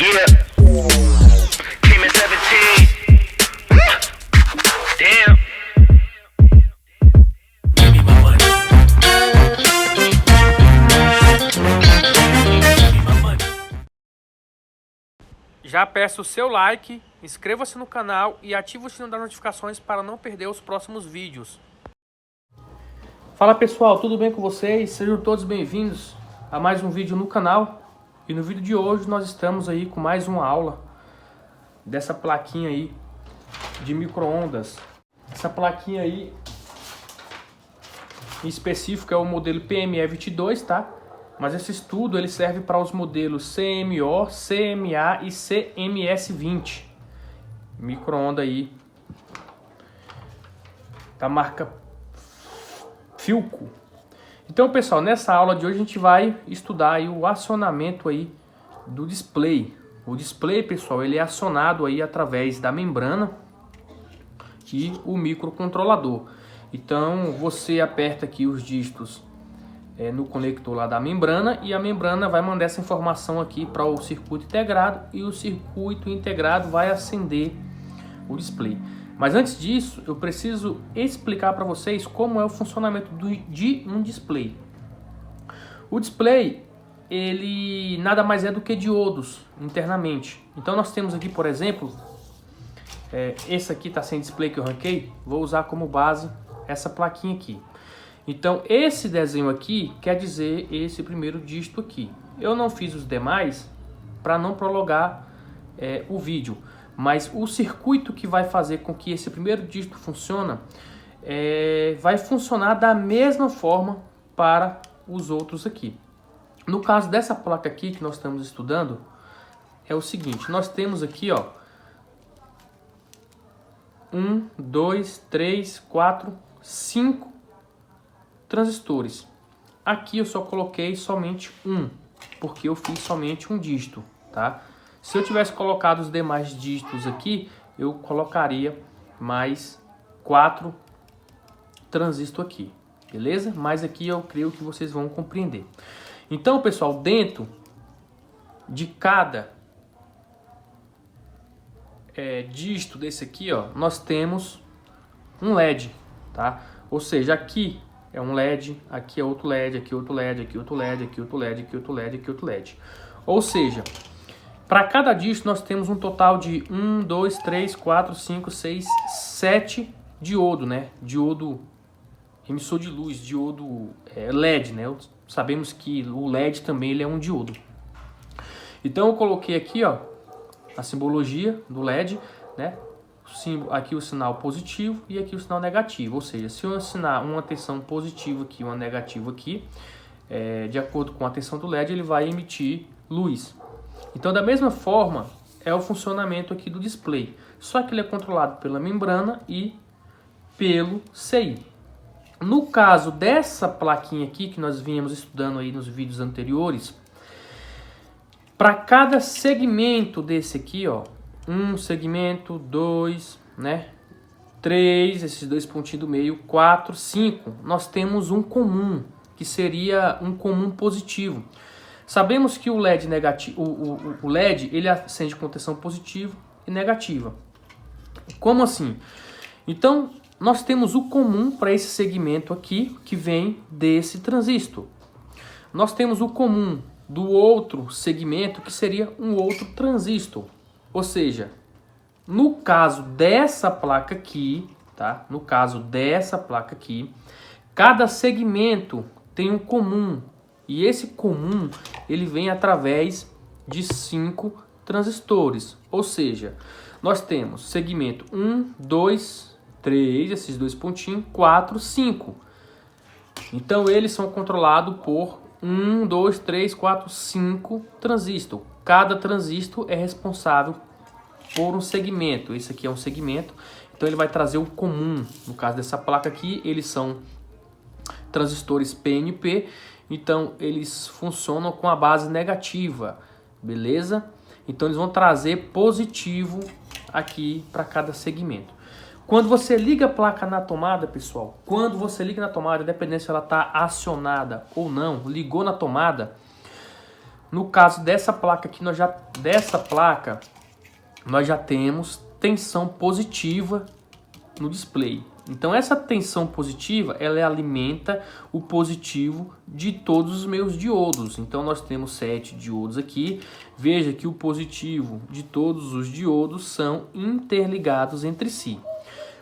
Yeah. Came in 17. Damn. Give me my money. Give me my money. Já peço o seu like, inscreva-se no canal e ative o sino das notificações para não perder os próximos vídeos. Fala pessoal, tudo bem com vocês? Sejam todos bem-vindos a mais um vídeo no canal. E no vídeo de hoje nós estamos aí com mais uma aula dessa plaquinha aí de micro-ondas. Essa plaquinha aí em específico é o modelo PME22, tá? Mas esse estudo ele serve para os modelos CMO, CMA e CMS20. Micro-onda aí da marca Philco. Então, pessoal, nessa aula de hoje a gente vai estudar aí o acionamento aí do display. O display, pessoal, ele é acionado aí através da membrana e o microcontrolador. Então, você aperta aqui os dígitos no conector lá da membrana e a membrana vai mandar essa informação aqui para o circuito integrado e o circuito integrado vai acender o display. Mas antes disso, eu preciso explicar para vocês como é o funcionamento de um display. O display, ele nada mais é do que diodos internamente. Então nós temos aqui, por exemplo, esse aqui está sem display que eu arranquei, vou usar como base essa plaquinha aqui. Então esse desenho aqui quer dizer esse primeiro dígito aqui. Eu não fiz os demais para não prolongar o vídeo. Mas o circuito que vai fazer com que esse primeiro dígito funcione vai funcionar da mesma forma para os outros aqui. No caso dessa placa aqui que nós estamos estudando, é o seguinte, nós temos aqui, ó, 1, 2, 3, 4, 5 transistores. Aqui eu só coloquei somente um, porque eu fiz somente um dígito, tá? Se eu tivesse colocado os demais dígitos aqui, eu colocaria mais 4 transistores aqui, beleza? Mas aqui eu creio que vocês vão compreender. Então, pessoal, dentro de cada dígito desse aqui, ó, nós temos um LED, tá? Ou seja, aqui é um LED, aqui é outro LED, aqui outro LED, aqui outro LED, aqui outro LED, aqui outro LED, aqui outro LED. Ou seja, para cada dígito nós temos um total de 1, 2, 3, 4, 5, 6, 7 diodo, né? Diodo emissor de luz, diodo LED, né? Sabemos que o LED também ele é um diodo. Então eu coloquei aqui, ó, a simbologia do LED, né? Aqui o sinal positivo e aqui o sinal negativo. Ou seja, se eu assinar uma tensão positiva aqui e uma negativa aqui, de acordo com a tensão do LED, ele vai emitir luz. Então, da mesma forma, é o funcionamento aqui do display. Só que ele é controlado pela membrana e pelo CI. No caso dessa plaquinha aqui, que nós vínhamos estudando aí nos vídeos anteriores, para cada segmento desse aqui, ó, um segmento, 2, né, 3, esses dois pontinhos do meio, 4, 5, nós temos um comum, que seria um comum positivo. Sabemos que o LED negativo, o LED ele acende com tensão positiva e negativa. Como assim? Então, nós temos o comum para esse segmento aqui, que vem desse transistor. Nós temos o comum do outro segmento, que seria um outro transistor. Ou seja, no caso dessa placa aqui, tá? No caso dessa placa aqui, cada segmento tem um comum. E esse comum, ele vem através de 5 transistores. Ou seja, nós temos segmento 1, 2, 3, esses dois pontinhos, 4, 5. Então, eles são controlados por 1, 2, 3, 4, 5 transistores. Cada transistor é responsável por um segmento. Esse aqui é um segmento. Então, ele vai trazer o comum. No caso dessa placa aqui, eles são transistores PNP. Então, eles funcionam com a base negativa, beleza? Então, eles vão trazer positivo aqui para cada segmento. Quando você liga a placa na tomada, pessoal, quando você liga na tomada, dependendo se ela está acionada ou não, ligou na tomada, No caso dessa placa aqui, nós já temos tensão positiva no display. Então essa tensão positiva, ela alimenta o positivo de todos os meus diodos. Então nós temos 7 diodos aqui. Veja que o positivo de todos os diodos são interligados entre si.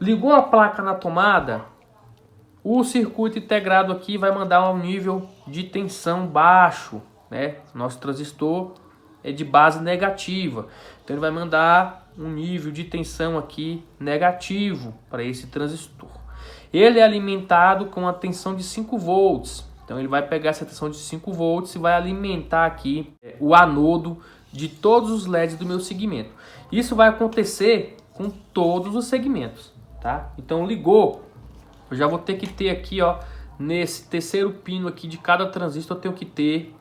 Ligou a placa na tomada, o circuito integrado aqui vai mandar um nível de tensão baixo, né? Nosso transistor é de base negativa, então ele vai mandar um nível de tensão aqui negativo para esse transistor. Ele é alimentado com a tensão de 5 volts, então ele vai pegar essa tensão de 5 volts e vai alimentar aqui o anodo de todos os LEDs do meu segmento. Isso vai acontecer com todos os segmentos, tá? Então ligou, eu já vou ter que ter aqui, ó, nesse terceiro pino aqui de cada transistor, eu tenho que ter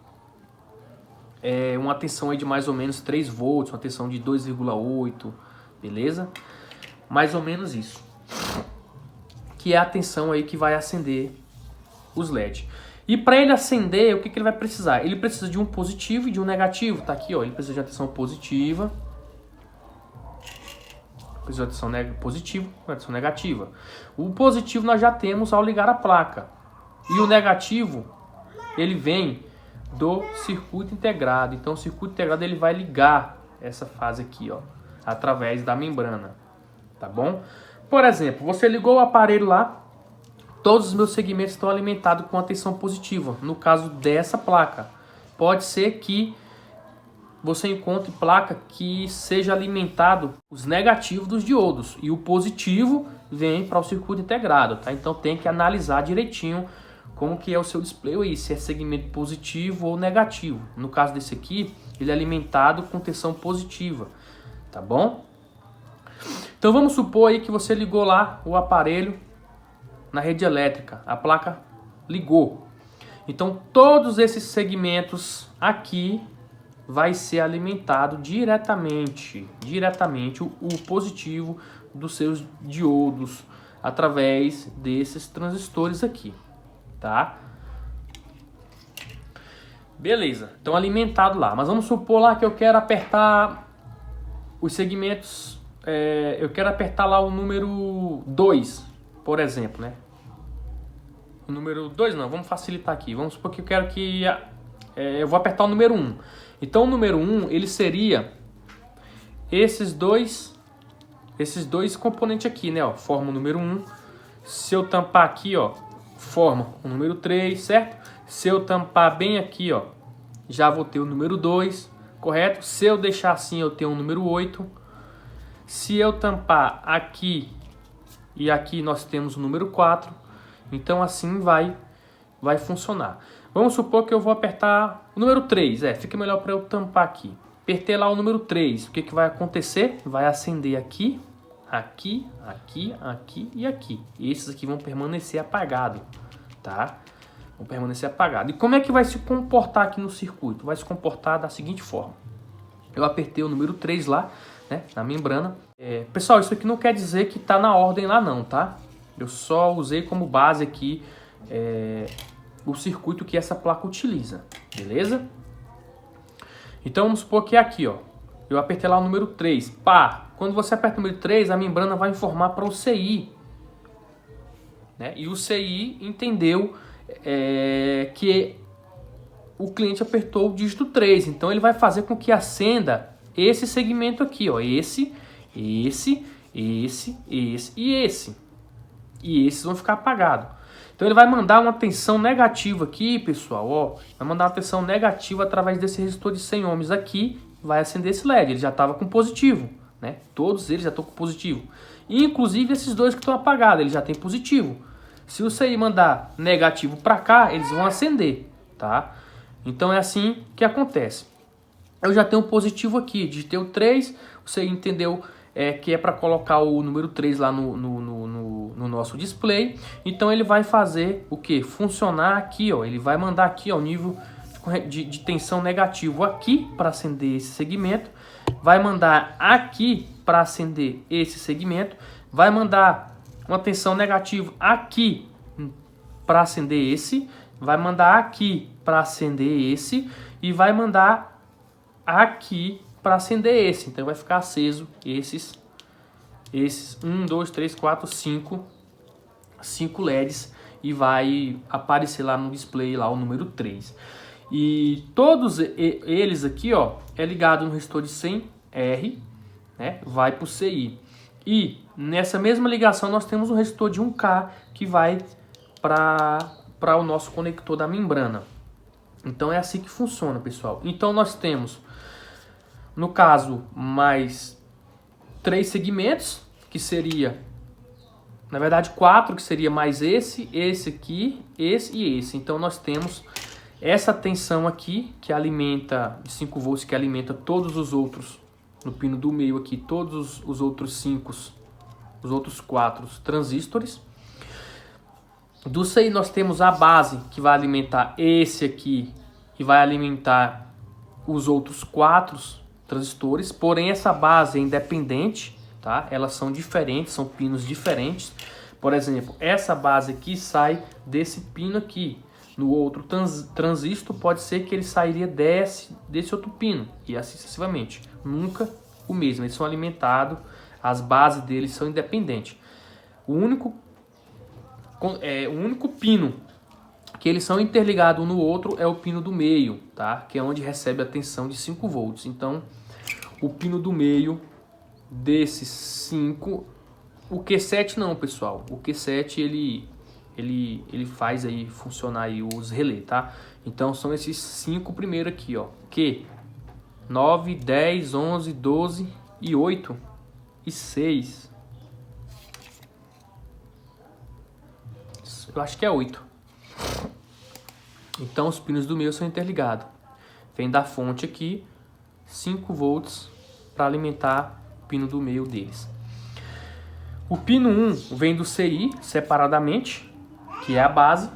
uma tensão aí de mais ou menos 3 volts, uma tensão de 2,8, beleza? Mais ou menos isso. Que é a tensão aí que vai acender os LEDs. E para ele acender, o que ele vai precisar? Ele precisa de um positivo e de um negativo, tá aqui, ó. Ele precisa de uma tensão positiva. Precisa de tensão positiva, uma tensão negativa. O positivo nós já temos ao ligar a placa. E o negativo, ele vem do circuito integrado. Então o circuito integrado ele vai ligar essa fase aqui, ó, através da membrana, tá bom? Por exemplo, você ligou o aparelho lá, todos os meus segmentos estão alimentados com a tensão positiva. No caso dessa placa, pode ser que você encontre placa que seja alimentado os negativos dos diodos e o positivo vem para o circuito integrado, tá? Então tem que analisar direitinho como que é o seu display aí, se é segmento positivo ou negativo. No caso desse aqui, ele é alimentado com tensão positiva, tá bom? Então vamos supor aí que você ligou lá o aparelho na rede elétrica, a placa ligou. Então todos esses segmentos aqui vai ser alimentado diretamente o positivo dos seus diodos através desses transistores aqui. Tá? Beleza, então alimentado lá. Mas vamos supor lá que eu quero apertar os segmentos, eu quero apertar lá o número 2, por exemplo, né? O número 2 não, vamos facilitar aqui. Vamos supor que eu quero que eu vou apertar o número 1. Então o número 1, ele seria esses dois componentes aqui, né? Ó, forma o número 1. Se eu tampar aqui, ó, forma o número 3, certo? Se eu tampar bem aqui, ó, já vou ter o número 2, correto? Se eu deixar assim, eu tenho o número 8. Se eu tampar aqui e aqui, nós temos o número 4. Então assim vai funcionar. Vamos supor que eu vou apertar o número 3, fica melhor para eu tampar aqui. Apertei lá o número 3, o que vai acontecer? Vai acender aqui, aqui, aqui, aqui e aqui. Esses aqui vão permanecer apagados, tá? Vão permanecer apagados. E como é que vai se comportar aqui no circuito? Vai se comportar da seguinte forma. Eu apertei o número 3 lá, né, na membrana. Pessoal, isso aqui não quer dizer que tá na ordem lá não, tá? Eu só usei como base aqui o circuito que essa placa utiliza, beleza? Então vamos supor que é aqui, ó. Eu apertei lá o número 3. Pá! Quando você aperta o número 3, a membrana vai informar para o CI. Né? E o CI entendeu que o cliente apertou o dígito 3. Então ele vai fazer com que acenda esse segmento aqui, ó. Esse e esse. E esses vão ficar apagados. Então ele vai mandar uma tensão negativa aqui, pessoal, ó. Vai mandar uma tensão negativa através desse resistor de 100 ohms aqui. Vai acender esse LED. Ele já estava com positivo, né? Todos eles já estão com positivo. Inclusive esses dois que estão apagados, eles já tem positivo. Se o CI mandar negativo para cá, eles vão acender, tá? Então é assim que acontece. Eu já tenho um positivo aqui, digitei o 3, o CI entendeu que é para colocar o número 3 lá no nosso display. Então ele vai fazer o que? Funcionar aqui, ó. Ele vai mandar aqui, ó, o nível de tensão negativo aqui para acender esse segmento. Vai mandar aqui para acender esse segmento. Vai mandar uma tensão negativa aqui para acender esse. Vai mandar aqui para acender esse. e vai mandar aqui para acender esse. Então vai ficar aceso esses 1, 2, 3, 4, 5 LEDs e vai aparecer lá no display lá o número 3. E todos eles aqui, ó, é ligado no resistor de 100R, né? Vai para o CI. E nessa mesma ligação nós temos um resistor de 1K que vai para o nosso conector da membrana. Então é assim que funciona, pessoal. Então nós temos, no caso, mais 3 segmentos, que seria, na verdade, 4, que seria mais esse aqui, esse e esse. Então nós temos essa tensão aqui, que alimenta, de 5 volts, que alimenta todos os outros, no pino do meio aqui, todos os outros 4 transistores. Do CI nós temos a base, que vai alimentar esse aqui, e vai alimentar os outros 4 transistores, porém essa base é independente, tá? Elas são diferentes, são pinos diferentes. Por exemplo, essa base aqui sai desse pino aqui. No outro transistor pode ser que ele sairia desse outro pino e assim sucessivamente. Nunca o mesmo, eles são alimentados, as bases deles são independentes. O único pino que eles são interligados um no outro é o pino do meio, tá? Que é onde recebe a tensão de 5 volts. Então, o pino do meio desses 5, o Q7 não, pessoal. O Q7 ele faz aí funcionar aí os relés, tá? Então são esses 5 primeiros aqui, ó. Q 9, 10, 11, 12 e 8 e 6. Eu acho que é 8. Então os pinos do meio são interligados. Vem da fonte aqui 5 volts para alimentar o pino do meio deles. O pino 1 vem do CI separadamente, que é a base.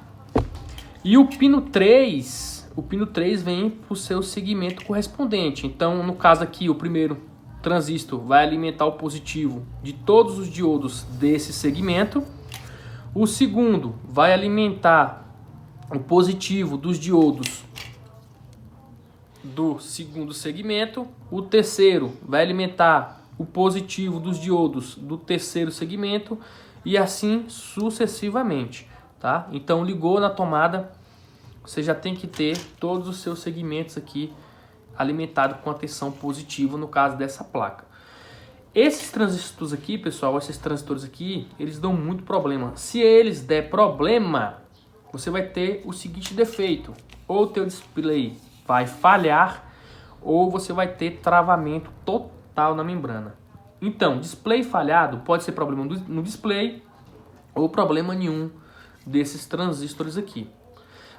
E o pino 3 vem para o seu segmento correspondente. Então, no caso aqui, o primeiro transistor vai alimentar o positivo de todos os diodos desse segmento. O segundo vai alimentar o positivo dos diodos do segundo segmento. O terceiro vai alimentar o positivo dos diodos do terceiro segmento e assim sucessivamente, tá? Então ligou na tomada, você já tem que ter todos os seus segmentos aqui alimentados com a tensão positiva no caso dessa placa. Esses transistores aqui, pessoal, esses transistores aqui, eles dão muito problema. Se eles der problema, você vai ter o seguinte defeito: ou o teu display vai falhar, ou você vai ter travamento total na membrana. Então, display falhado pode ser problema no display ou problema nenhum desses transistores aqui.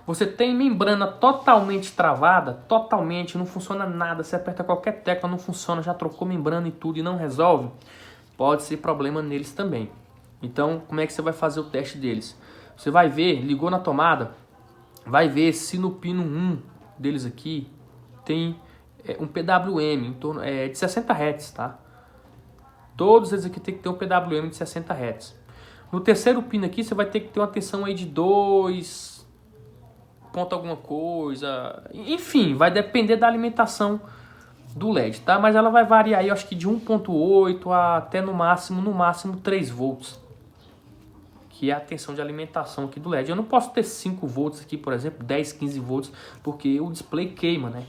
Você tem membrana totalmente travada, totalmente, não funciona nada, você aperta qualquer tecla, não funciona, já trocou membrana e tudo e não resolve, pode ser problema neles também. Então, como é que você vai fazer o teste deles? Você vai ver, ligou na tomada, vai ver se no pino 1 deles aqui tem um PWM em torno de 60 Hz, tá? Todos eles aqui tem que ter um PWM de 60 Hz. No terceiro pino aqui você vai ter que ter uma tensão aí de 2 ponto alguma coisa. Enfim, vai depender da alimentação do LED, tá? Mas ela vai variar aí, eu acho que de 1.8 até no máximo 3 volts. Que é a tensão de alimentação aqui do LED. Eu não posso ter 5 volts aqui, por exemplo, 10, 15 volts, porque o display queima, né?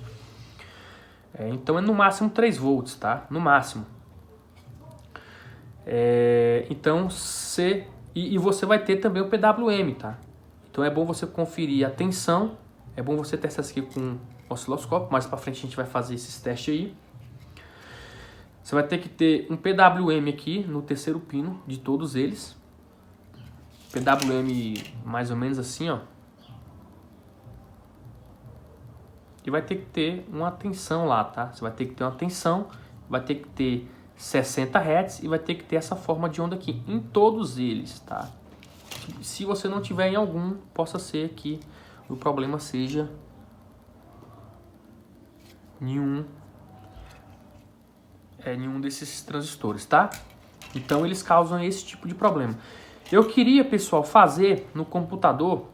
Então é no máximo 3 volts, tá? No máximo. Então você vai ter também o PWM, tá? Então é bom você conferir a tensão, é bom você testar isso aqui com osciloscópio, mais para frente a gente vai fazer esses testes aí. Você vai ter que ter um PWM aqui no terceiro pino de todos eles. PWM mais ou menos assim, ó. E vai ter que ter uma tensão lá, tá? Você vai ter que ter uma tensão, vai ter que ter 60 Hz e vai ter que ter essa forma de onda aqui em todos eles, tá? Se você não tiver em algum, possa ser que o problema seja nenhum desses transistores, tá? Então eles causam esse tipo de problema. Eu queria, pessoal, fazer no computador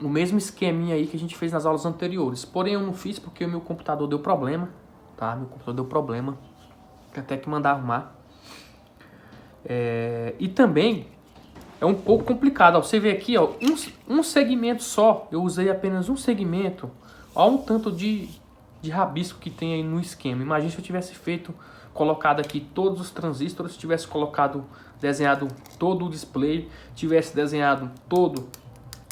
o mesmo esqueminha aí que a gente fez nas aulas anteriores. Porém, eu não fiz porque o meu computador deu problema, tá? Meu computador deu problema, até que mandar arrumar. E também é um pouco complicado. Ó, você vê aqui, ó, um segmento só. Eu usei apenas um segmento. Olha um tanto de rabisco que tem aí no esquema. Imagina se eu tivesse colocado aqui todos os transistores, tivesse desenhado todo o display, tivesse desenhado todo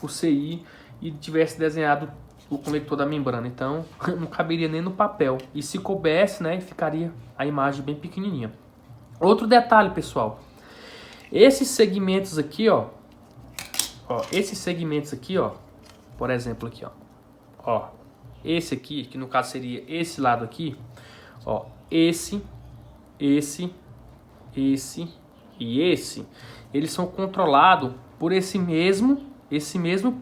o CI e tivesse desenhado o conector da membrana. Então, não caberia nem no papel. E se coubesse, né, ficaria a imagem bem pequenininha. Outro detalhe, pessoal. Esses segmentos aqui, ó, esses segmentos aqui, ó, por exemplo, aqui, ó, esse aqui, que no caso seria esse lado aqui, ó, esse e esse, eles são controlados por esse mesmo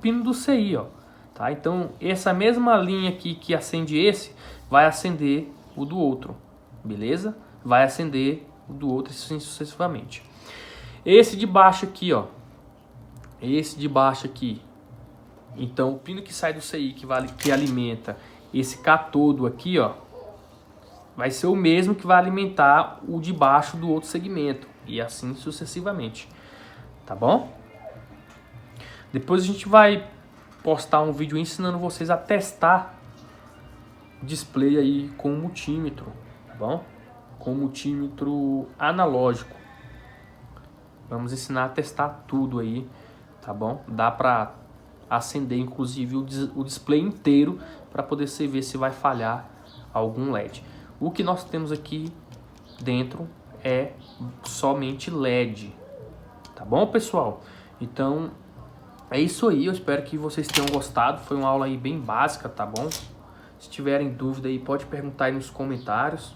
pino do CI, ó, tá? Então, essa mesma linha aqui que acende esse, vai acender o do outro, beleza? Vai acender o do outro assim sucessivamente. Esse de baixo aqui, ó, esse de baixo aqui, então o pino que sai do CI, que alimenta esse catodo aqui, ó, vai ser o mesmo que vai alimentar o de baixo do outro segmento. E assim sucessivamente. Tá bom? Depois a gente vai postar um vídeo ensinando vocês a testar o display aí com o multímetro. Tá bom? Com o multímetro analógico. Vamos ensinar a testar tudo aí. Tá bom? Dá pra acender inclusive o display inteiro para poder ver se vai falhar algum LED. O que nós temos aqui dentro é somente LED, tá bom, pessoal? Então é isso aí, eu espero que vocês tenham gostado. Foi uma aula aí bem básica, tá bom? Se tiverem dúvida aí, pode perguntar aí nos comentários.